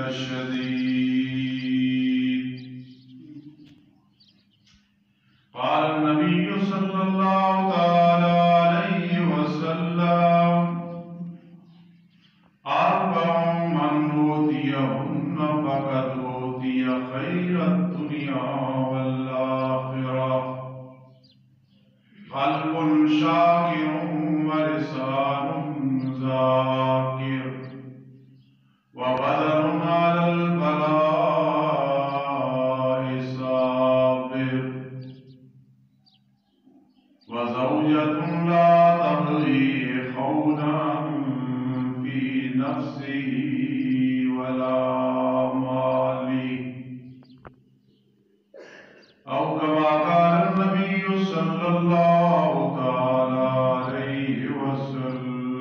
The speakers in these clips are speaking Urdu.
شديد. قال النبي صلى الله تعالى عليه وسلم: أربع من أوتيهن فقد أوتي خير الدنيا والآخرة: قلب شاكر ولسان ذاكر وبدن على البلاء صابر وزوجة لا تبغي خونا في نفسه ولا ماله، أو كما قال النبي صلى الله تعالى عليه وسلم: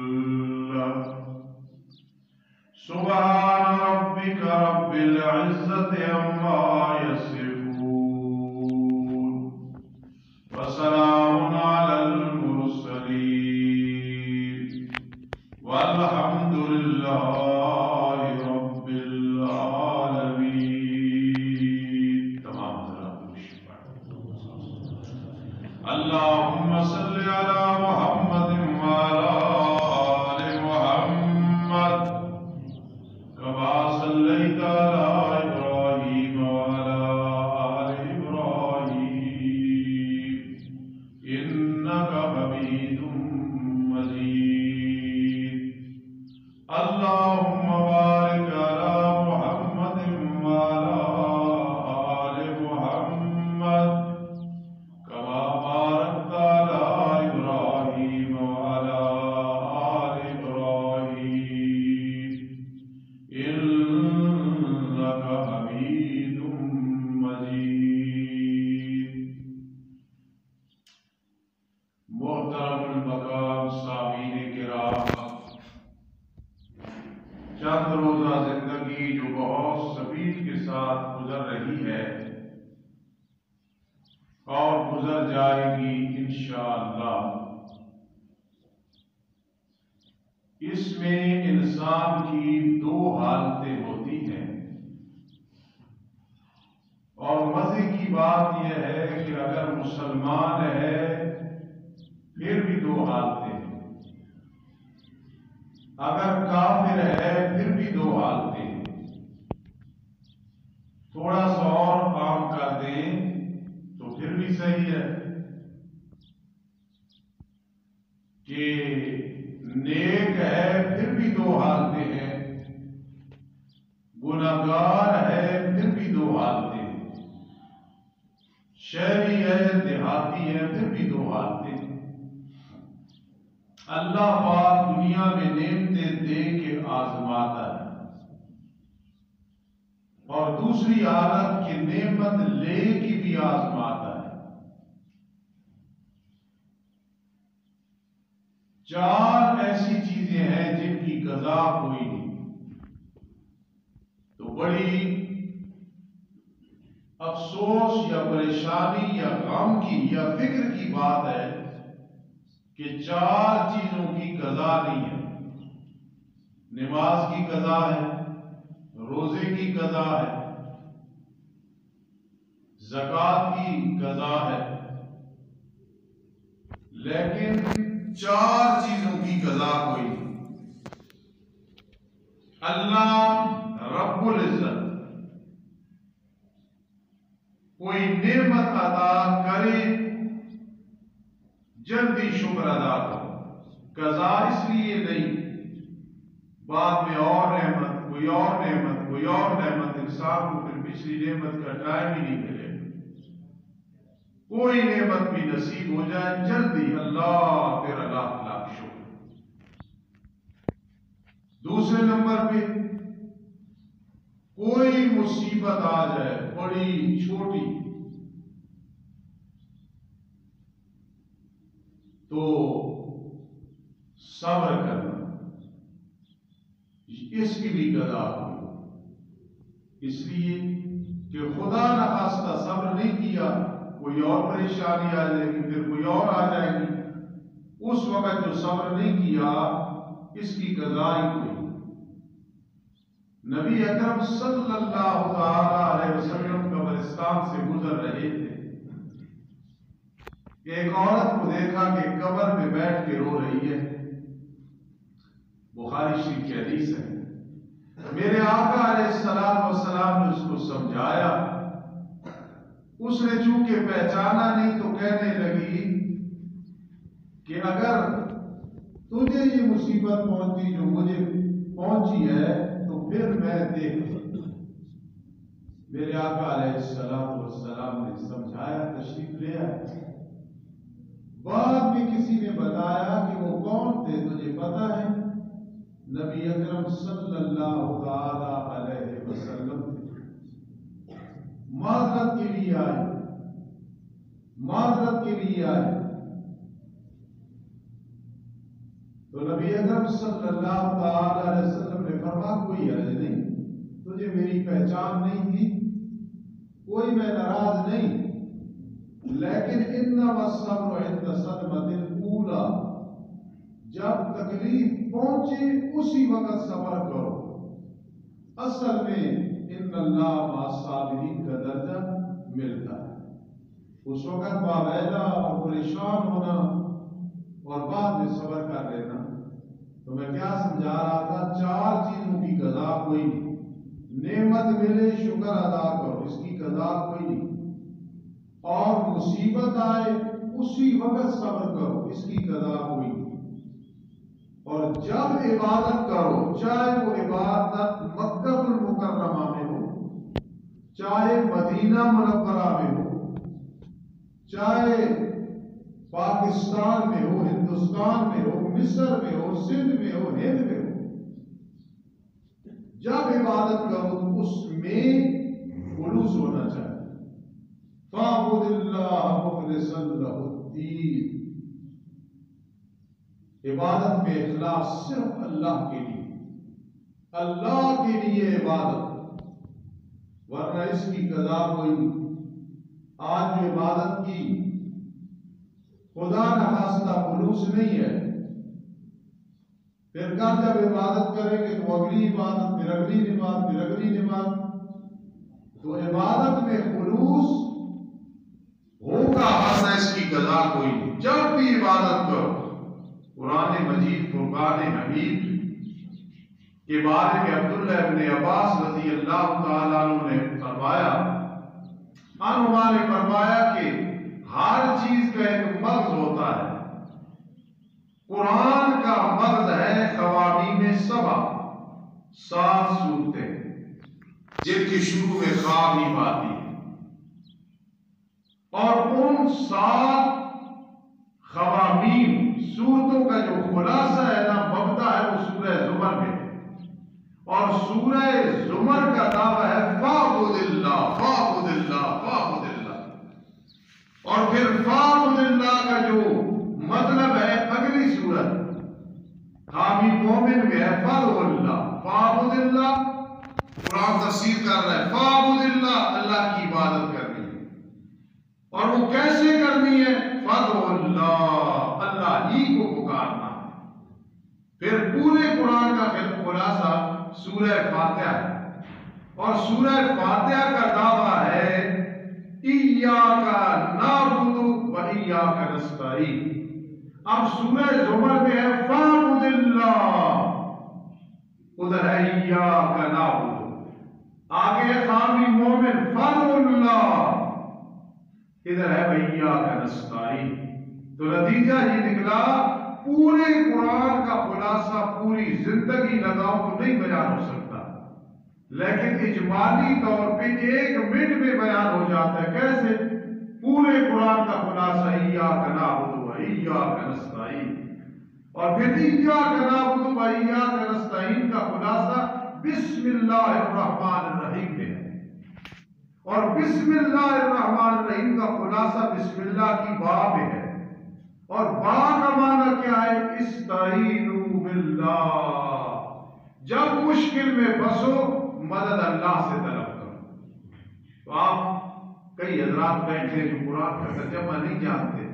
سبحان ربك رب العزة عما يصفون وسلام على المرسلين والحمد لله رب العالمين. تمام حضرات کو شکر. اللهم صل على محمد وعلى آل محمد كما صليت على إبراهيم وعلى آل إبراهيم إنك حميد مجيد. اللهم بارك على محمد وعلى آل محمد كما باركت على إبراهيم وعلى آل إبراهيم إنك حميد مجيد. محترم المقام سامعین کرام، چند روزہ زندگی جو بہت سپیڈ کے ساتھ گزر رہی ہے اور گزر جائے گی انشاءاللہ، اس میں انسان کی دو حالتیں ہوتی ہیں، اور مزے کی بات یہ ہے کہ اگر مسلمان ہے پھر بھی دو حالتیں ہیں، اگر کافر ہے پھر بھی دو حالتیں ہیں. تھوڑا سا اور کام کر دیں تو پھر بھی صحیح ہے کہ نیک ہے پھر بھی دو حالتیں ہیں، گناہگار ہے پھر بھی دو حالتیں ہیں، شہری ہے دیہاتی ہے پھر بھی دو حالتیں ہیں. اللہ پاک دنیا میں نعمتیں دے کے آزماتا ہے، اور دوسری حالت کی نعمت لے کے بھی آزماتا ہے. چار ایسی چیزیں ہیں جن کی قضا کوئی نہیں، تو بڑی افسوس یا پریشانی یا غم کی یا فکر کی بات ہے کہ چار چیزوں کی قضا نہیں ہے. نماز کی قضا ہے، روزے کی قضا ہے، زکوٰۃ کی قضا ہے، لیکن چار چیزوں کی قضا کوئی نہیں. اللہ رب العزت کوئی نعمت عطا کرے جلدی شکر ادا کرو. قضا اس لیے نہیں، بعد میں اور نعمت، کوئی اور نعمت، کوئی اور نعمت، انسان کو پھر پچھلی نعمت کا ٹائم ہی نہیں ملے. کوئی نعمت بھی نصیب ہو جائے جلدی اللہ تیرا لاکھ لاکھ شکر. دوسرے نمبر پہ کوئی مصیبت آ جائے، بڑی چھوٹی، تو صبر کرنا، اس کی بھی قضا ہوئی. اس لیے کہ خدا نخواستہ صبر نہیں کیا، کوئی اور پریشانی آ جائے گی، پھر کوئی اور آ جائے گی. اس وقت جو صبر نہیں کیا اس کی قضا ہی کوئی. نبی اکرم صلی اللہ تعالی علیہ وسلم قبرستان سے گزر رہے تھے، ایک عورت کو دیکھا کہ قبر میں بیٹھ کے رو رہی ہے۔ بخاری شریف کی حدیث ہے۔ میرے آقا علیہ السلام نے اس کو سمجھایا، اس نے چونکہ پہچانا نہیں تو کہنے لگی کہ اگر تجھے یہ مصیبت پہنچی جو مجھے پہنچی ہے تو پھر میں دیکھوں۔ میرے آقا علیہ السلام نے سمجھایا، تشریف لے آئے۔ بعد میں کسی نے بتایا کہ وہ کون تھے، تجھے پتا ہے؟ نبی اکرم صلی اللہ تعالی علیہ وسلم معذرت کے لیے آئے تو نبی اکرم صلی اللہ تعالی علیہ وسلم نے فرمایا کوئی حرج نہیں، تجھے میری پہچان نہیں تھی، کوئی میں ناراض نہیں، لیکن انما الصبر عند الصدمۃ الاولى، جب تکلیف پہنچے اسی وقت صبر کرو۔ اصل میں ان اللہ مع الصابرین کا درجہ ملتا ہے۔ اس وقت باویلا اور پریشان ہونا اور بعد میں صبر کر لینا۔ تو میں کیا سمجھا رہا تھا؟ 4 چیزوں کی قضا کوئی نہیں۔ نعمت ملے شکر ادا کرو، اس کی قضا کوئی نہیں، اور مصیبت آئے اسی وقت صبر کرو، اس کی قضا کوئی نہیں۔ اور جب عبادت کرو، چاہے وہ عبادت مکہ المکرمہ میں ہو، چاہے مدینہ منورہ میں ہو، چاہے پاکستان میں ہو، ہندوستان میں ہو، مصر میں ہو، سندھ میں ہو، ہند میں ہو، جب عبادت کرو تو اس میں خلوص ہونا چاہیے۔ فاعبد اللہ مخلصا لہ الدین، عبادت میں اخلاص صرف اللہ کے لیے عبادت، ورنہ اس کی قضا کوئی نہیں۔ آج جو عبادت کی خدا نخواستہ خلوص نہیں ہے، پھر کل جب عبادت کریں گے تو اگلی عبادت، پھر اگلی نماز، پھر اگلی نماز، تو عبادت میں خلوص ہوگا ورنہ اس کی قضا کوئی نہیں۔ جب بھی عبادت کرو، قرآن مجید فرقان حمید کے بارے میں عبداللہ ابن عباس رضی اللہ تعالیٰ عنہ نے فرمایا، عنہما نے فرمایا کہ ہر چیز کا ایک مغز ہوتا ہے، قرآن کا مغز ہے قوامیم 7 سورتیں جن کی شروع میں خواب آتی ہے، اور ان 7 خوامیم سورتوں کا جو خلاصہ ہے نا، مبدا ہے، وہ سورہ زمر میں ہے، اور سورہ زمر کا دعویٰ ہے فاعبد اللہ فاعبد اللہ فاعبد اللہ، اور پھر فاعبد اللہ کا جو مطلب ہے اگلی سورت حامی مومن میں ہے فاعبد اللہ فاعبد اللہ، قرآن تفسیر کر رہا ہے فاعبد اللہ، اللہ کی عبادت کرنی ہے، اور وہ کیسے کرنی ہے؟ فاعبد اللہ، اللہ ہی کو پکارنا ہے۔ پھر پورے قرآن کا خلاصہ سورہ فاتحہ ہے، اور سورہ فاتحہ کا دعویٰ ہے ایاک نعبد و ایاک نستعین۔ اب سورہ زمر میں ہے فاعبد اللہ، ادھر ہے ایاک نعبد، آگے ہے حامی مومن فاعبد اللہ، ادھر ہے ایاک نستعین۔ تو نتیجہ یہ نکلا، پورے قرآن کا خلاصہ پوری زندگی لگاؤ تو نہیں بیان ہو سکتا، لیکن اجمالی طور پہ 1 منٹ میں بیان ہو جاتا ہے۔ کیسے؟ پورے قرآن کا خلاصہ ایاک نعبد و ایاک نستعین، اور پھر ایاک نعبد و ایاک نستعین کا خلاصہ بسم اللہ الرحمن الرحیم میں ہے، اور بسم اللہ الرحمن الرحیم کا خلاصہ بسم اللہ کی با میں ہے، اور با کا معنی کیا ہے؟ استعینوا باللہ، جب مشکل میں پھنسو مدد اللہ سے طلب کرو۔ تو آپ کئی حضرات بیٹھے ہیں جو قرآن کا ترجمہ نہیں جانتے،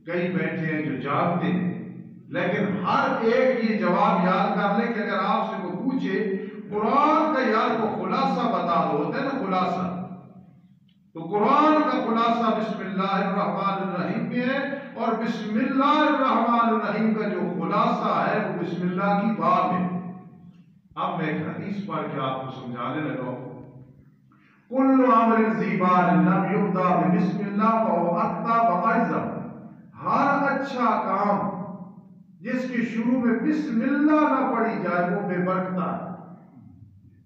کئی بیٹھے ہیں جو جانتے ہیں، لیکن ہر ایک یہ جواب یاد کر لے کہ اگر آپ سے وہ پوچھے قرآن کا یا استاد ہوتے ہیں نا خلاصہ، تو قرآن کا خلاصہ بسم اللہ الرحمن الرحیم میں ہے، اور بسم اللہ الرحمن الرحیم کا جو خلاصہ ہے وہ بسم اللہ کی باب ہے۔ اب میں ایک حدیث پڑھ کے آپ کو سمجھانے لگا ہوں۔ کل امر ذی بال لم یبدا بسم اللہ فهو اخطا واعظم، ہر اچھا کام جس کے شروع میں بسم اللہ نہ پڑھی جائے وہ بے برکت ہے۔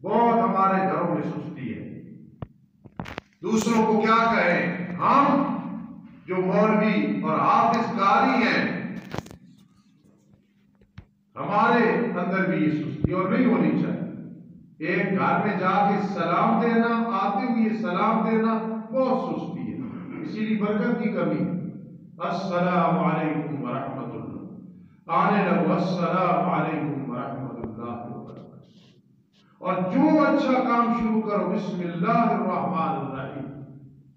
بہت ہمارے گھروں میں سستی ہے، دوسروں کو کیا کہیں، ہم جو مولوی اور حافظ قاری ہیں ہمارے اندر بھی یہ سستی اور نہیں ہونی چاہیے۔ ایک گھر میں جا کے سلام دینا، آتے ہوئے سلام دینا بہت سستی ہے، اسی لیے برکت کی کمی ہے۔ السلام علیکم ورحمۃ اللہ، آنے لگو السلام علیکم ورحمۃ اللہ وبرکاتہ۔ اور جو اچھا کام شروع کرو بسم اللہ الرحمن الرحیم۔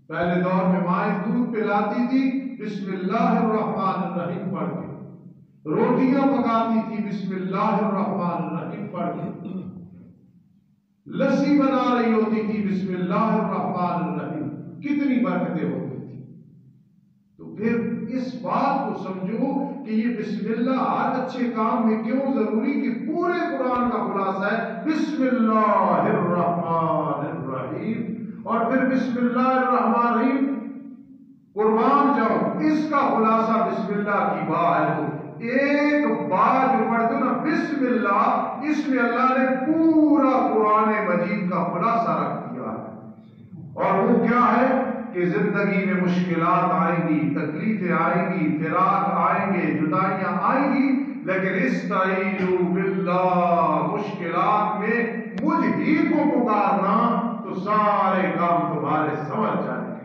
پہلے دور میں مائیں دودھ پلاتی تھی بسم اللہ الرحمن الرحیم پڑھ کے، روٹیاں پکاتی تھی بسم اللہ الرحمن الرحیم پڑھ کے، لسی بنا رہی ہوتی تھی بسم اللہ الرحمن الرحیم، کتنی برکتیں ہوتی تھی۔ تو پھر اس بات کو سمجھو کہ یہ بسم اللہ ہر اچھے کام میں کیوں ضروری، کہ پورے قرآن کا خلاصہ ہے بسم اللہ الرحمن الرحیم۔ اور پھر بسم اللہ الرحمن الرحیم قربان جاؤ، اس کا خلاصہ بسم اللہ کی با ہے۔ تو ایک با جو پڑھتے ہو نا بسم اللہ، اس میں اللہ نے پورا قرآن مجید کا خلاصہ رکھ دیا ہے۔ اور وہ کیا ہے کہ زندگی میں مشکلات آئیں گی، تکلیفیں آئیں گی، فراق آئیں گے، جدائیاں آئیں گی، لیکن استعینوا باللہ، مشکلات میں مجھ ہی کو پکارنا تو سارے کام تمہارے سمجھ جائیں گے۔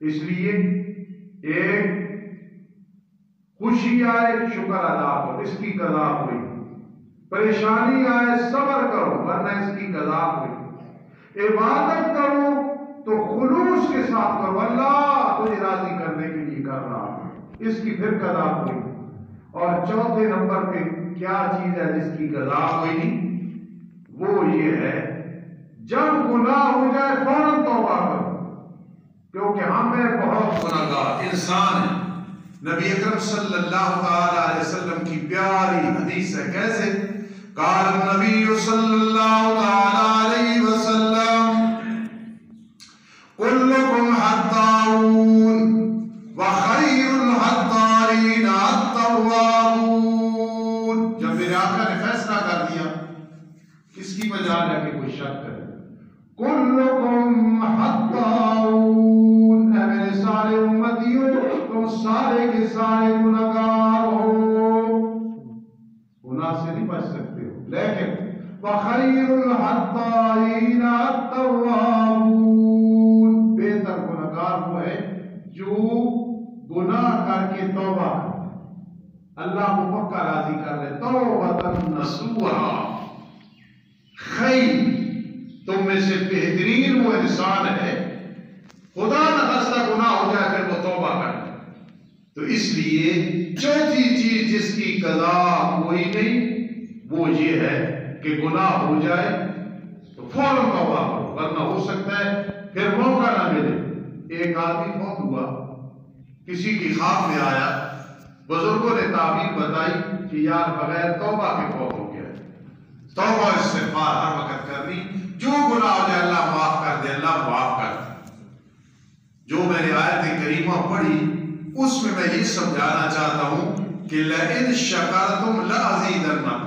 اس لیے ایک خوشی آئے شکر ادا کرو، اس کی قضا ہوئی، پریشانی آئے صبر کرو ورنہ اس کی قضا ہوئی، عبادت کرو تو خلوص کے ساتھ کرو، اللہ تجھے راضی کرنے کے لیے کر رہا ہوں، اس کی پھر قضا ہوئی۔ اور چوتھے نمبر پہ کیا چیز ہے جس کی قضا ہوئی، وہ یہ ہے جب گناہ ہو جائے فوراً توبہ کرو، کیونکہ ہمیں بہت گناہگار انسان ہے۔ نبی اکرم صلی اللہ تعالی علیہ وسلم کی پیاری حدیث ہے، کیسے؟ قال النبی صلی اللہ تعالی علیہ وسلم کلکم حطاؤون وخیر الحطائین التوابون۔ جب میرے آقا نے فیصلہ کر دیا، کس کی مجال ہے کہ کوئی شک کرے، کلکم حطاؤون، اے میرے سارے امتیوں تم سارے کے سارے گناہگار ہو، گناہ سے نہیں بچ سکتے ہو، لیکن وخیر الحطائین التوابون، بہتر گناہگار وہ ہے جو گناہ کر کے توبہ کرے، اللہ کو پکا راضی کر لے، توبۃ نصوحا۔ خیر تم میں سے بہترین وہ انسان ہے خدا نہ خاصہ گناہ ہو جائے پھر وہ توبہ کر لے۔ تو اس لیے چوتھی چیز جس کی قضا کوئی نہیں وہ یہ ہے کہ گناہ ہو جائے تو فوراً توبہ کرو، ورنہ ہو سکتا ہے پھر موقع نہ ملے۔ ایک آدمی فوت ہوا، کسی کی خواب میں آیا، بزرگوں نے تعبیر بتائی کہ یار بغیر توبہ کے فوت ہو گیا، توبہ استغفار ہر وقت کرنی، جو گناہ ہو جائے اللہ معاف کر دے، اللہ معاف کر دے۔ جو میں نے آیت کریمہ پڑھی اس میں یہ سمجھانا چاہتا ہوں کہ لَئِن شَكَرْتُمْ لَأَزِيدَنَّكُمْ،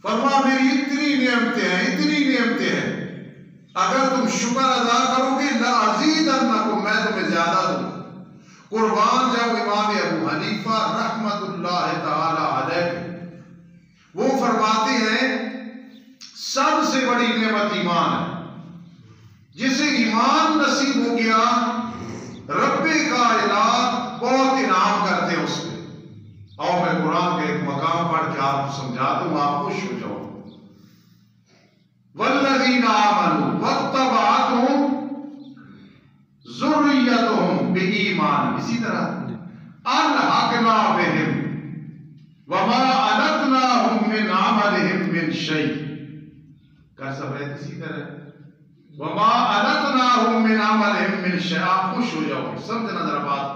فرما میری اتنی نعمتیں ہیں، اتنی نعمتیں ہیں، اگر تم شکر ادا کرو گے لَأَزِيدَنَّكُمْ، میں تمہیں زیادہ دوں۔ قربان جاؤ امام ابو حنیفہ رحمت اللہ تعالی علیہ، وہ فرماتے ہیں سب سے بڑی نعمت ایمان ہے، جسے ایمان نصیب ہو گیا رب کائنات بہت انعام کرتے ہیں اس پہ۔ اور میں قرآن کے ایک مقام پڑھ کے آپ کو سمجھاتا ہوں، آپ خوش ہو جاؤ۔ والذین آمنوا واتبعتهم ذریتهم بایمان، اسی طرح الحقنا بهم وما التناهم من عملهم من شیء۔ کر سب رہے اسی طرح. وما أَلَتْنَاهُمْ مِنْ عَمَلِهِمْ مِنْ شَيْءٍ. آپ خوش ہو جاؤ گے. سمجھنا ذرا بات.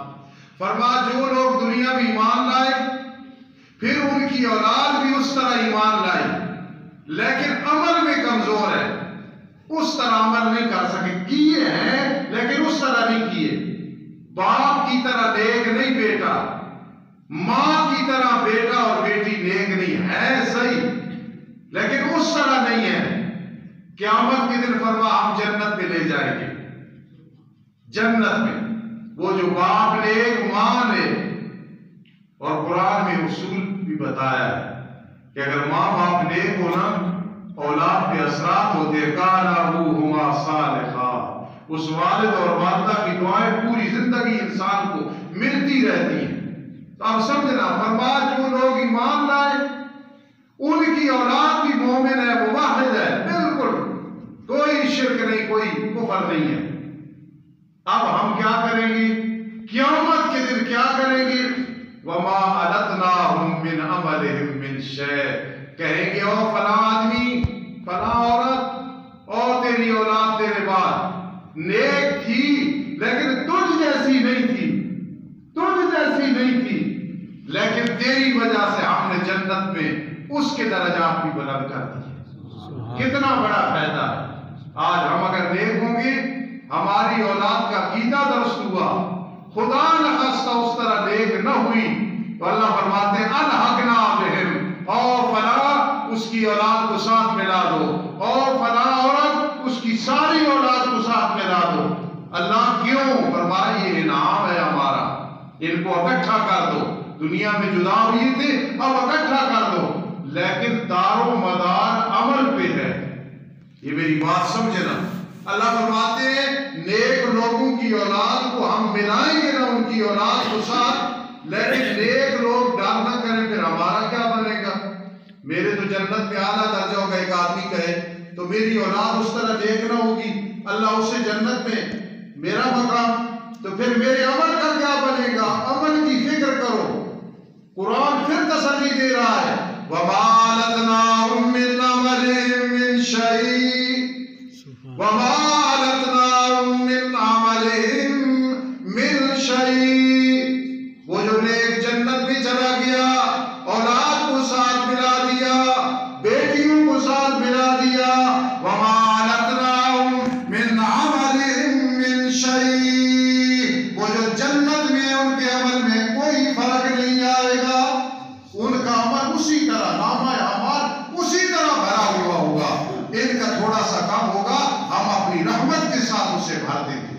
فرما جو لوگ دنیا میں ایمان لائے پھر ان کی اولاد بھی اس طرح ایمان لائی لیکن عمل میں کمزور ہے, اس طرح عمل نہیں کر سکے. کیے ہیں لیکن اس طرح نہیں کیے. باپ کی طرح نیک نہیں بیٹا, ماں کی طرح بیٹا اور بیٹی نیک نہیں ہے, صحیح لیکن اس طرح نہیں ہے. قیامت کے دن فرما ہم جنت میں لے جائیں گے. جنت میں وہ جو باپ نیک ماں نے, اور قرآن میں اصول بھی بتایا ہے کہ اگر ماں باپ نیک ہو نا اولاد پہ اثرات ہوتے. کان ابوہما صالحا, اس والد اور والدہ کی دعائیں پوری زندگی انسان کو ملتی رہتی ہیں. تو آپ سمجھنا فرما جو لوگ ایمان لائے ان کی اولاد بھی مومن ہے, موحد ہے, بالکل کوئی شرک نہیں, کوئی کفر نہیں ہے. اب ہم کیا کریں گے قیامت کے دن, کیا کریں گے؟ وما أَلَتْنَاهُمْ مِنْ عَمَلِهِمْ مِنْ شَيْءٍ. کہیں گے او فلاں آدمی فلاں عورت اور تیری اولاد تیرے بعد نیک تھی لیکن تجھ جیسی نہیں تھی, تجھ جیسی نہیں تھی, لیکن تیری وجہ سے ہم نے جنت میں اس کے درجات بھی بلند کر دیے. کتنا بڑا فائدہ ہے. آج ہم اگر نیک ہوں گے, ہماری اولاد کا عقیدہ درست ہوا, خدا نخواستہ اس طرح نیک نہ ہوئی, تو اللہ فرماتے ہیں الحقنا بہم, اور فلاں اس کی اولاد کو ساتھ ملا دو, اور فلاں عورت اس کی ساری اولاد کو ساتھ ملا دو. اللہ کیوں؟ فرمایا یہ انعام ہے ہمارا, ان کو اکٹھا کر دو. دنیا میں جدا ہوئی تھے, اب اکٹھا کر دو, لیکن دار و مدار عمل پہ ہے. یہ میری بات سمجھنا. اللہ فرماتے ہیں نیک لوگوں کی اولاد کو ہم ملائیں گے نا ان کی اولاد کو ساتھ, لیکن نیک لوگ ڈال نہ کریں پھر ہمارا کیا بنے گا؟ میرے تو جنت میں اعلیٰ درجہ ہوگا. ایک آدمی کہے تو میری اولاد اس طرح نیک نہ ہوگی, اللہ اسے جنت میں میرا مقام, تو پھر میرے عمل کا کیا بنے گا؟ عمل کی فکر کرو. قرآن پھر تسلی دے رہا ہے وَمَا أَلَتْنَاهُمْ مِنْ عَمَلِهِمْ مِنْ شَيْءٍ وَمَا أَلَتْنَاهُمْ مِنْ عَمَلِهِمْ مِنْ شَيْءٍ. وہ جو نیک جنت میں چلا گیا, اولاد کو ساتھ ملا دیا, بیٹیوں کو ساتھ ملا دیا, وَمَا أَلَتْنَاهُمْ مِنْ عَمَلِهِمْ مِنْ شَيْءٍ. وہ جو جنت میں ان کے عمل میں کوئی فرق نہیں آئے گا, ان کا عمل اسی طرح, نامہ اعمال اسی طرح بھرا ہوا ہوگا. ان کا تھوڑا سا کم ہوگا, ہم اپنی رحمت کے ساتھ اسے بھر دیتے.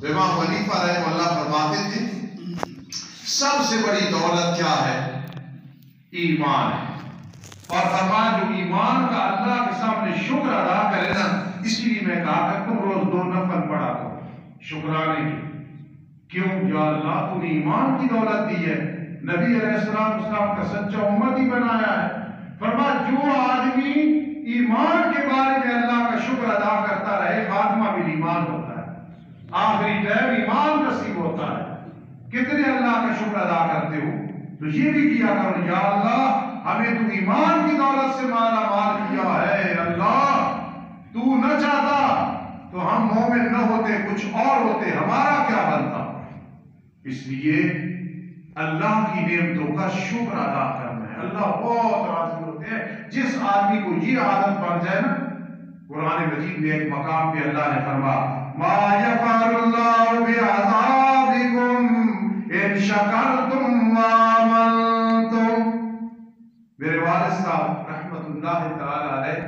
امام حنیفہ رحمہ اللہ فرماتے تھے سب سے بڑی دولت کیا ہے؟ ایمان ہے. اور فرمایا جو ایمان کا اللہ کے سامنے شکر ادا کرے نا, اس لیے میں کہا کہ تم روز 2 نفل پڑھا کرو شکرانے کی. کیوں؟ یا اللہ تو نے ایمان کی دولت دی ہے, نبی علیہ السلام کا سچا امتی بنایا ہے. فرمایا جو آدمی ایمان کے بارے میں اللہ کا شکر ادا کرتا رہے, خاتمہ بھی ایمان ہوتا ہے, آخری ٹائم ایمان نصیب ہوتا ہے. کتنے اللہ کا شکر ادا کرتے ہو؟ تو یہ بھی کیا کرو, یا اللہ ہمیں تو ایمان کی دولت سے مالا مال کیا ہے, اللہ تو نہ چاہتا تو ہم مومن نہ ہوتے, کچھ اور ہوتے, ہمارا کیا بنتا. اس لیے اللہ کی نعمتوں کا شکر ادا کرنا ہے. اللہ بہت راضی ہوتے ہیں جس آدمی کو یہ عادت پڑ جائے نا. قرآن مجید میں ایک مقام پہ اللہ نے فرمایا ما یفعل اللہ بعذابکم ان شکرتم وآمنتم. میرے والد صاحب رحمت اللہ تعالی علیہ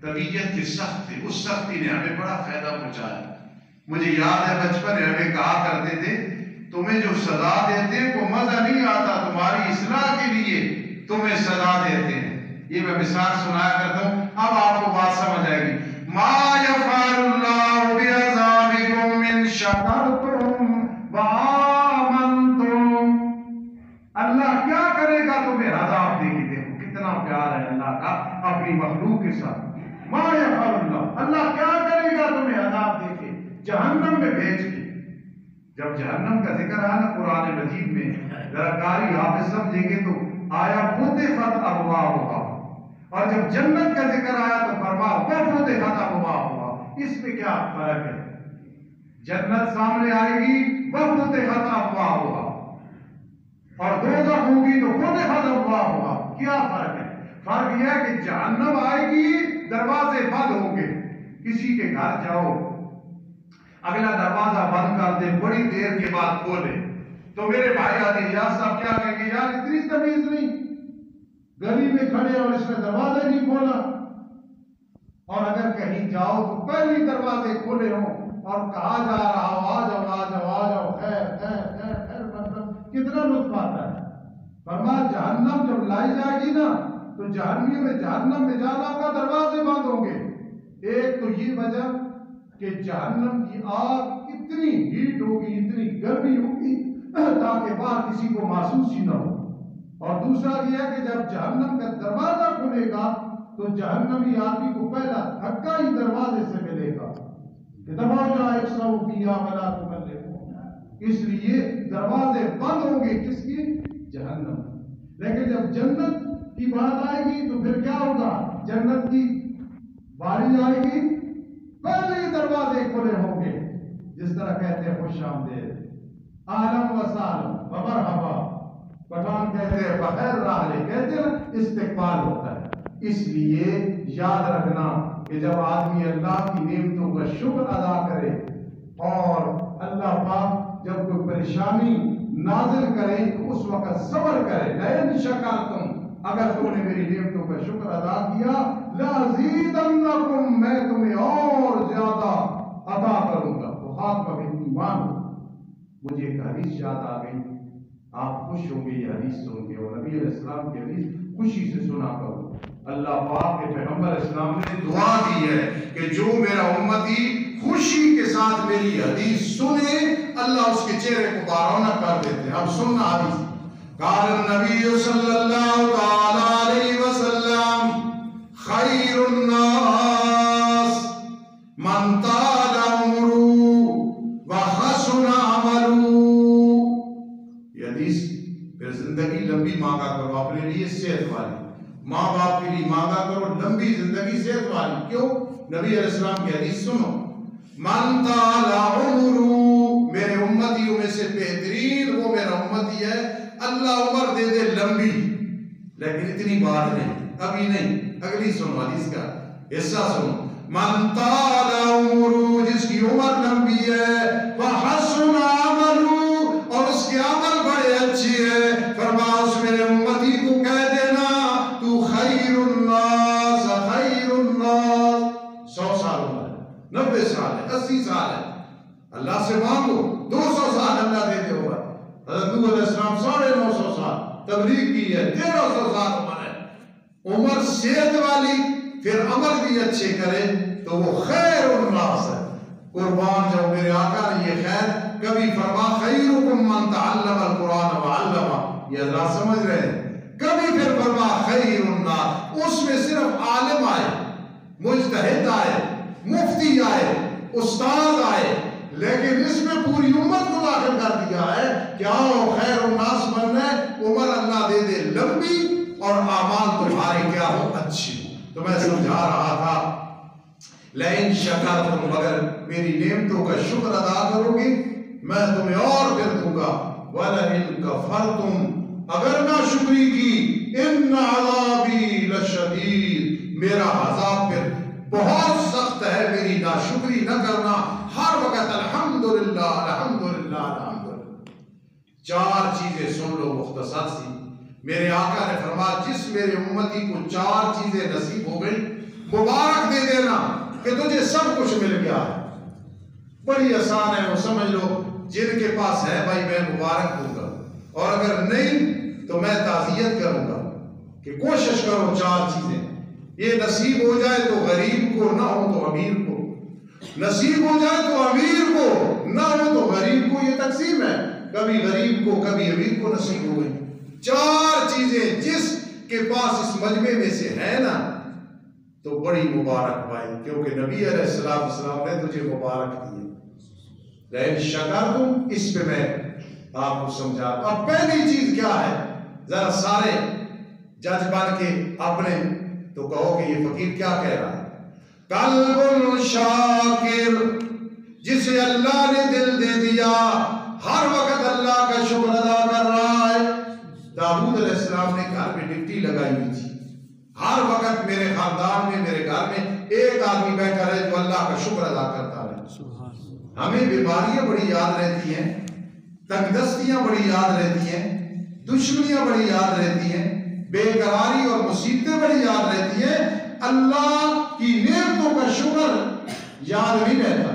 طبیعت کے سخت تھے, اس سختی نے ہمیں بڑا فائدہ پہنچایا. مجھے یاد ہے بچپن میں ہمیں کہا کرتے تھے تمہیں جو سزا دیتے ہیں وہ مزہ نہیں آتا, تمہاری اصلاح کے لیے تمہیں سزا دیتے ہیں. یہ میں مثال سنایا کرتا ہوں, اب آپ کو بات سمجھ آئے گی. ما یفعل اللہ بعذابکم ان شکرتم وآمنتم. اللہ کیا کرے گا تمہیں عذاب دے کے. دیکھو کتنا پیار ہے اللہ کا اپنی مخلوق کے ساتھ. ما یفعل اللہ, اللہ کیا کرے گا تمہیں عذاب دے کے, جہنم میں بھیج کے. جب جہنم کا ذکر آیا نا قرآن مجید میں, ذرا قاری حافظ سمجھیں گے تو آیا فتحت ابوابها, اور جب جنت کا ذکر آیا تو فرمایا اس میں کیا فرق ہے؟ جنت سامنے آئے گی وفتحت ابوابها اور دوزخ ہوگی تو فتحت ابوابها. کیا فرق ہے؟ فرق یہ ہے کہ جہنم آئے گی دروازے بند ہوں گے. کسی کے گھر جاؤ اگلا دروازہ بند کر دے, بڑی دیر کے بعد کھولے تو میرے بھائی آتے یار صاحب کیا کہیں گے, یار اتنی تمیز نہیں, گلی میں کھڑے اور اس نے دروازہ نہیں کھولا. اور اگر کہیں جاؤ تو پہلی دروازے کھولے ہوں اور کہا جا رہا ہو آ جاؤ آ جاؤ آ جاؤ خیر خیر خیر خیر, مطلب کتنا لطف آتا ہے. فرمایا جہنم جب لائی جائے گی نا تو جہنمیوں میں جہنم میں جانا کا دروازے بند ہوں گے. ایک تو یہ وجہ کہ جہنم کی آگ اتنی ہیٹ ہوگی, اتنی گرمی ہوگی تاکہ باہر کسی کو محسوس ہی نہ ہو. اور دوسرا یہ ہے کہ جب جہنم کا دروازہ کھلے گا تو جہنمی آدمی کو پہلا دھکا ہی دروازے سے ملے گا کہ دروازہ اکسو فیہا ولا تکلمون. اس لیے دروازے بند ہوں گے کس کی؟ جہنم. لیکن جب جنت کی بات آئے گی تو پھر کیا ہوگا؟ جنت کی باری آئے گی پہلے ہی دروازے کھلے ہوں گے. جس طرح کہتے ہیں خوش آمدید, اہلا و سہلا و مرحبا. پٹھان کہتے ہیں بخیر راہلے, کہتے ہیں استقبال ہوتا ہے. اس لیے یاد رکھنا کہ جب آدمی اللہ کی نعمتوں کا شکر ادا کرے اور اللہ پاک جب کوئی پریشانی نازل کرے تو اس وقت صبر کرے. لئن شکرتم, اگر تم نے میری نعمتوں کا شکر ادا کیا, لازیدنکم, میں تمہیں اور زیادہ عطا کروں گا. تو خاتمہ ایمان ہو. مجھے ایک حدیث یاد آ گئی, آپ خوش ہوں گے یہ حدیث سن کے, اور نبی علیہ السلام کی حدیث خوشی سے سنا کرو. اللہ پاک کے پیغمبر اسلام نے دعا دی ہے کہ جو میرا امتی خوشی کے ساتھ میری حدیث سنے اللہ اس کے چہرے کو بارونق کر دیتے ہیں. اب سننا حدیث. قال النبی صلی اللہ تعالی علیہ وسلم خیر الناس من طال عمره وحسن عمله. یہ حدیث پھر زندگی لمبی مانگا کرو اپنے لیے صحت والی, ماں باپ کے لیے مانگا کرو لمبی زندگی صحت والی. کیوں؟ نبی علیہ السلام کی حدیث سنو. من طال عمره, میرے امتیوں میں سے بہترین وہ میرا امتی ہے اللہ عمر دے دے لمبی, لیکن اتنی بات نہیں, ابھی نہیں, اگلی سنو حدیث کا حصہ سنو. من طال عمره, جس کی عمر لمبی ہے, وحسن عمله, اور اس کے عمل بڑے اچھے ہیں, فرمایا اس میرے امتی کو کہہ دینا تو خیر الناس خیر الناس. 100 سال عمر ہے, 90 سال ہے, 80 سال ہے, اللہ سے مانگو 200 سال اللہ دے دے عمر. حضرت نوح علیہ السلام 950 سال تبلیغ کی ہے, 1300 سال عمر ہے. عمر صحت والی پھر عمل بھی اچھے کرے تو وہ خیر الناس ہے. قربان جاؤ میرے آقا نے یہ خیر کبھی فرما خیرکم من تعلم القرآن وعلمہ, یہ حضرات سمجھ رہے ہیں, کبھی پھر فرما خیر الناس. اس میں صرف عالم آئے, مجتہد آئے, مفتی آئے, استاد آئے, لیکن اس میں پوری امت کو داخل کر دیا ہے کہ آؤ خیر الناس بننا ہے, عمر اللہ دے دے لمبی اور اعمال تمہاری کیا ہو اچھی. تو میں سمجھا رہا تھا لئن شکرتم, اگر میری نعمتوں کا شکر ادا کرو گے میں تمہیں اور پھر دوں گا. وَلَئِن كَفَرْتُمْ, اگر ناشکری کی, ان عذابی لشدید, میرا عذاب پھر بہت سخت ہے. میری ناشکری نہ کرنا, ہر وقت الحمدللہ الحمدللہ الحمدللہ. 4 چیزیں سن لو مختصر سی. میرے آقا نے فرمایا جس میرے امتی کو 4 چیزیں نصیب ہو گئی مبارک دے دینا کہ تجھے سب کچھ مل گیا ہے. بڑی آسان ہے, وہ سمجھ لو جن کے پاس ہے بھائی میں مبارک دوں گا, اور اگر نہیں تو میں تعزیت کروں گا کہ کوشش کرو 4 چیزیں یہ نصیب ہو جائے تو غریب کو, نہ ہو تو امیر کو, نصیب ہو جائے تو امیر کو, نہ ہو تو غریب کو. یہ تقسیم ہے, کبھی غریب کو کبھی امیر کو نصیب ہو گئی. 4 چیزیں جس کے پاس اس مجمع میں سے ہے نا تو بڑی مبارک بھائی, کیونکہ نبی علیہ السلام نے تجھے مبارک دی. لیکن شکرتم, اس پہ میں آپ کو سمجھا. اب پہلی چیز کیا ہے, ذرا سارے جج بن کے اپنے تو کہو کہ یہ فقیر کیا کہہ رہا ہے. قلب شاکر، جسے اللہ نے دل دے دیا، ہر وقت اللہ کا شکر ادا کر رہا ہے۔ داؤد علیہ السلام نے گھر میں ڈپٹی لگائی ہوئی تھی، ہر وقت میرے خاندان میں، میرے گھر میں ایک آدمی بیٹھا رہے جو اللہ کا شکر ادا کرتا رہے۔ ہمیں بیماریاں بڑی یاد رہتی ہیں، تنگ دستیاں بڑی یاد رہتی ہیں، دشمنیاں بڑی یاد رہتی ہیں، بے قراری اور مصیبتیں بڑی یاد رہتی ہیں، اللہ کی نعمتوں کا شکر یاد نہیں رہتا۔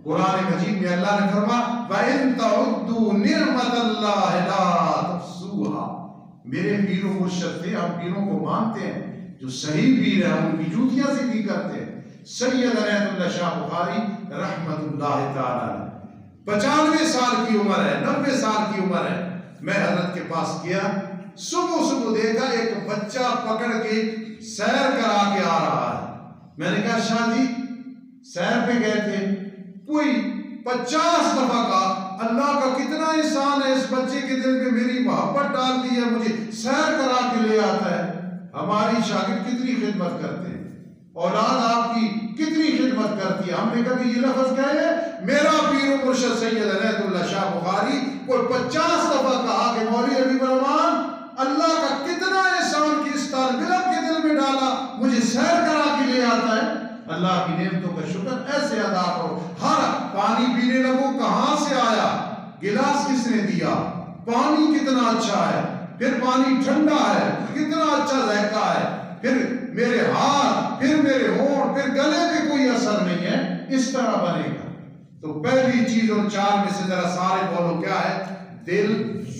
قرآن مجید میں اللہ نے فرمایا وَإِن تَعُدُّوا نِعْمَةَ اللَّهِ لَا تُحْصُوهَا۔ میرے پیر و مرشد تھے، ہم پیروں کو مانتے ہیں، جو صحیح پیر ہیں ان کی جوتیاں سیدھی کرتے ہیں۔ سید عنایت اللہ شاہ بخاری رحمت اللہ تعالی 95 سال کی عمر ہے، 90 سال کی عمر ہے۔ میں حضرت کے پاس گیا، صبح دیکھا ایک بچہ پکڑ کے سیر کرا کے آ رہا ہے۔ میں نے کہا شاہ جی سیر پہ گئے تھے؟ کوئی 50 دفعہ کہا اللہ کا کتنا احسان ہے، اس بچے کے دل میں میری محبت ڈال دی ہے، مجھے سیر کرا کے لے آتا ہے۔ ہماری شاگرد کتنی خدمت کرتے ہیں، اولاد آپ کی کتنی خدمت کرتی ہے۔ ہم نے کبھی یہ لفظ کہے میرا پیر و مرشد سید عنایت اللہ شاہ بخاری کوئی 50 دفعہ کہا کہ مولوی حبیب الرحمن اللہ کا کتنا احسان کہ اس طالب علم کے دل میں ڈالا، مجھے سیر کرا کے لے آتا ہے۔ اللہ کی نعمتوں کا شکر ایسے ادا کرو۔ ہر پانی پینے لگو، کہاں سے آیا، گلاس کس نے دیا، پانی کتنا اچھا ہے، پھر پانی ٹھنڈا ہے، کتنا اچھا ذائقہ ہے، پھر میرے ہاتھ، پھر میرے ہونٹ، پھر گلے پہ کوئی اثر نہیں ہے، اس طرح بنے گا۔ تو پہلی چیز اور 4 میں سے ذرا سارے بولو کیا ہے؟ دل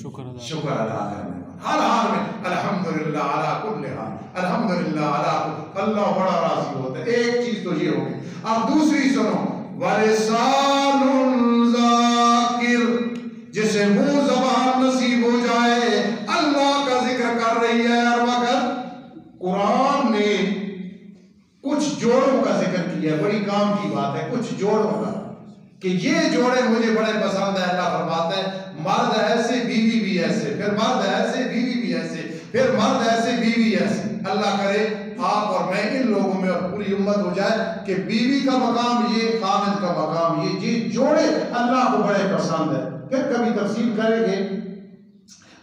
شکر ادا کرنے، ہر حال میں الحمدللہ علی کل حال، الحمدللہ علی کل، اللہ بڑا راضی ہوتا ہے۔ ایک چیز تو یہ ہوگی۔ اب دوسری سنو، وَلِسَانٌ ذَاکِرٌ، جسے وہ زبان نصیب ہو جائے اللہ کا ذکر کر رہی ہے ہر وقت۔ قرآن نے کچھ جوڑوں کا ذکر کیا ہے، بڑی کام کی بات ہے، کچھ جوڑوں کا، کہ یہ جوڑے مجھے بڑے پسند ہے۔ اللہ فرماتا ہے مرد ایسے بیوی بھی ایسے، پھر مرد ایسے بیوی بھی ایسے، پھر مرد ایسے بیوی ایسے۔ اللہ کرے آپ اور میں ان لوگوں میں اور پوری امت ہو جائے کہ بیوی کا مقام یہ، خامد کا مقام یہ جوڑے اللہ کو بڑے پسند ہے۔ پھر کبھی تفصیل کریں گے،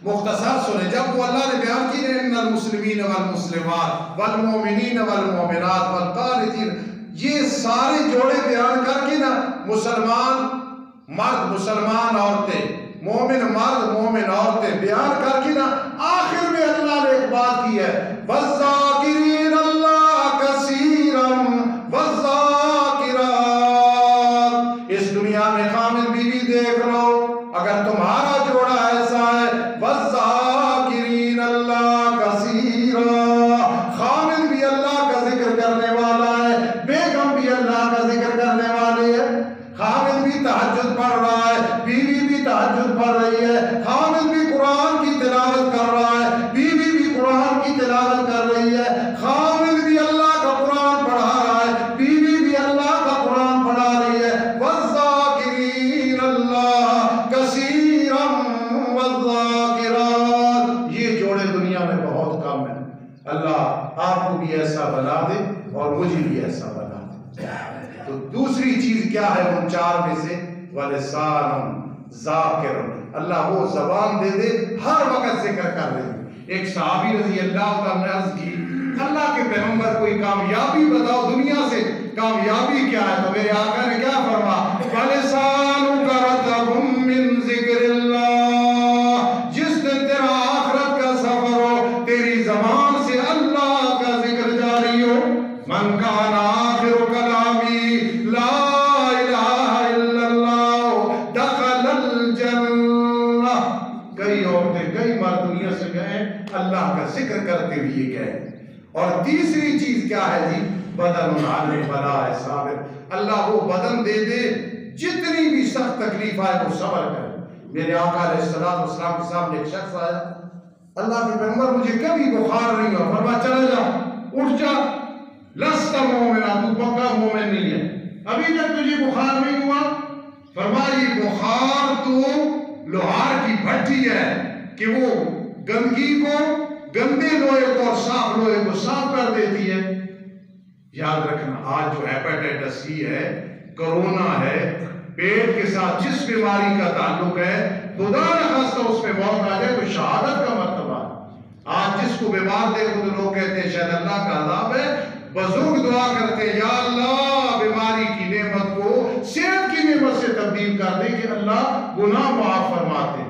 مختصر سنیں۔ جب وہ اللہ نے بیان کی ان المسلمین والمسلمات والمؤمنین والمؤمنات والقانتین، یہ سارے جوڑے بیان کر کے نا، مسلمان مرد، مسلمان عورتیں، مومن مرد، مومن عورتیں بیان کر کے نا، آخر میں اللہ نے ایک بات کی ہے وَالذَّاكِرِينَ اللَّهَ كَثِيرًا وَالذَّاكِرَاتِ۔ اس دنیا میں خامد بیوی دیکھ لو، اگر تمہارا جوڑا ایسا ہے وَالذَّاكِرِينَ اللَّهَ كَثِيرًا، خامد بھی اللہ کا ذکر کرنے والا ہے، بیگم بھی اللہ کا ذکر کرنے والی ہے، خامد بھی تہجد پڑھ رہا ہے، بیوی بھی تہجد پڑھ رہی ہے، خامد بھی قرآن کی تلاوت کر رہا ہے، بیوی بھی قرآن کی تلاوت کر رہی ہے، خامد بھی اللہ کا قرآن پڑھا رہا ہے، بیوی بھی اللہ کا قرآن پڑھا رہی ہے۔ وَالذَّاكِرِينَ اللَّهَ كَثِيرًا وَالذَّاكِرَاتِ، یہ جوڑے دنیا میں بہت کم ہیں۔ اللہ آپ کو بھی ایسا بنا دے اور مجھے بھی ایسا بنا دے۔ تو دوسری چیز کیا ہے ان 4 میں سے؟ وَلِسَانٌ ذَاکِرٌ، اللہ وہ زبان دے دے ہر وقت ذکر کر رہے۔ ایک صحابی رضی اللہ عنہ نے عرض کی اللہ کے پیغمبر کوئی کامیابی بتاؤ، دنیا سے کامیابی کیا ہے؟ تو میرے آقا نے کیا فرمایا وَلِسَانُكَ رَطْبٌ مِّن ذِکْرِ اللَّهِ، جس دن تیرا آخرت کا سفر ہو تیری زبان سے اللہ کا ذکر جاری ہو۔ مَنْ كَانَ آخِرُ كَلَامِهِ لَا إِلَهَ إِلَّا اللَّهُ دَخَلَ الْجَنَّةَ۔ کئی عورتیں، کئی مرد دنیا سے گئے اللہ کا ذکر کرتے ہوئے گئے۔ اور تیسری چیز کیا ہے جی؟ بدن علی البلاء صابر، اللہ وہ بدن دے دے جتنی بھی سخت تکلیف آئے وہ صبر کرے۔ میرے آقا علیہ السلام کے سامنے ایک شخص آیا، اللہ کے پیغمبر مجھے کبھی بخار نہیں ہوا، فرمایا چلا جا، اٹھ جا، لست مومنا، تو پکا مومن نہیں ہے، ابھی تک تجھے بخار نہیں ہوا۔ فرمایا یہ بخار تو لوہار کی بھٹی ہے کہ وہ گندگی کو، گندے لوہے کو اور صاف لوہے کو صاف کر دیتی ہے۔ یاد رکھنا آج جو ہیپاٹائٹس سی ہے، کرونا ہے، پیٹ کے ساتھ جس بیماری کا تعلق ہے، خدا نخواستہ اس پہ موت آ جائے تو شہادت کا مرتبہ ہے۔ آج جس کو بیمار دیکھو تو لوگ کہتے ہیں شاید اللہ کا عذاب ہے، بزرگ دعا کرتے ہیں یا اللہ بیماری کی نعمت کو صحت کی نعمت سے تبدیل کر دے کہ اللہ گناہ معاف فرماتے۔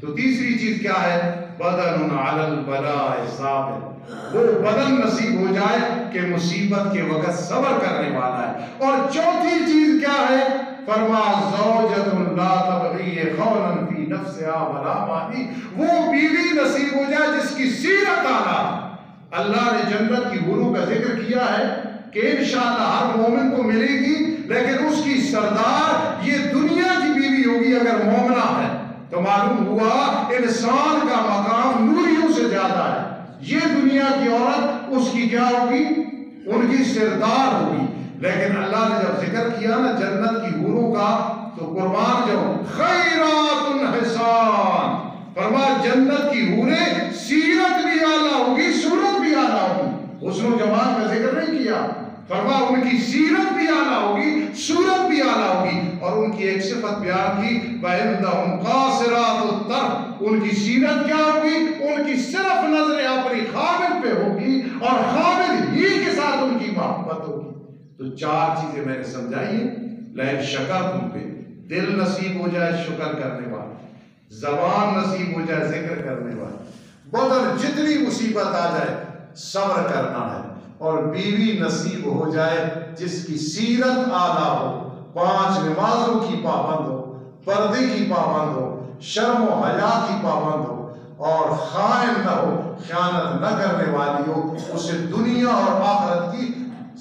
تو تیسری چیز کیا ہے؟ بدن علی البلاء صابر، وہ بدن نصیب ہو جائے کہ مصیبت کے وقت صبر کرنے والا ہے۔ اور چوتھی چیز کیا ہے؟ فرما زوجۃ لا تبغی خونا فی نفسها ولا مالی، وہ بیوی نصیب ہو جائے جس کی سیرت اعلیٰ۔ اللہ نے جنت کی حوروں کا ذکر کیا ہے کہ انشاءاللہ ہر مومن کو ملے گی، لیکن اس کی سردار یہ دنیا کی بیوی ہوگی اگر مومنہ ہے۔ تو معلوم ہوا انسان کا مقام نوریوں سے زیادہ ہے۔ یہ دنیا کی عورت اس کی کیا ہوگی؟ ان کی سردار ہوگی۔ لیکن اللہ نے جب ذکر کیا نا جنت کی حوروں کا تو قربان جو خیرات حسان، فرما جنت کی حوریں سیرت بھی اعلیٰ ہوگی، صورت بھی اعلیٰ ہوگی۔ حسن و جمال کا ذکر نہیں کیا، فرما ان کی سیرت بھی اعلیٰ ہوگی، صورت بھی اعلیٰ ہوگی۔ اور ان کی ایک صفت بیان کی وَعِندَهُمْ قَاصِرَاتُ الطَّرْفِ، ان کی سیرت کیا ہوگی؟ ان کی صرف نظریں اپنی خامد پہ ہوگی اور خامد ہی کے ساتھ ان کی محبت ہوگی۔ تو چار چیزیں میں نے سمجھائی ہیں۔ لئن شکرتم پہ دل نصیب ہو جائے شکر کرنے والا، زبان نصیب ہو جائے ذکر کرنے والا، بدن جتنی مصیبت آ جائے صبر کرنا ہے، اور بیوی نصیب ہو جائے جس کی سیرت اعلیٰ ہو، 5 نمازوں کی پابند ہو، پردے کی پابند ہو، شرم و حیا کی پابند ہو، اور خائن نہ ہو، خیانت نہ کرنے والی ہو، اسے دنیا اور آخرت کی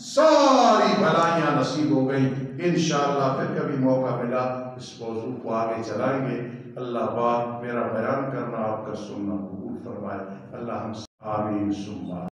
ساری بھلائیاں نصیب ہو گئی۔ انشاءاللہ پھر کبھی موقع ملا اس موضوع کو آگے چلائیں گے۔ اللہ پاک میرا بیان کرنا آپ کا سننا قبول فرمائے۔ اللہ ہم آمین ثم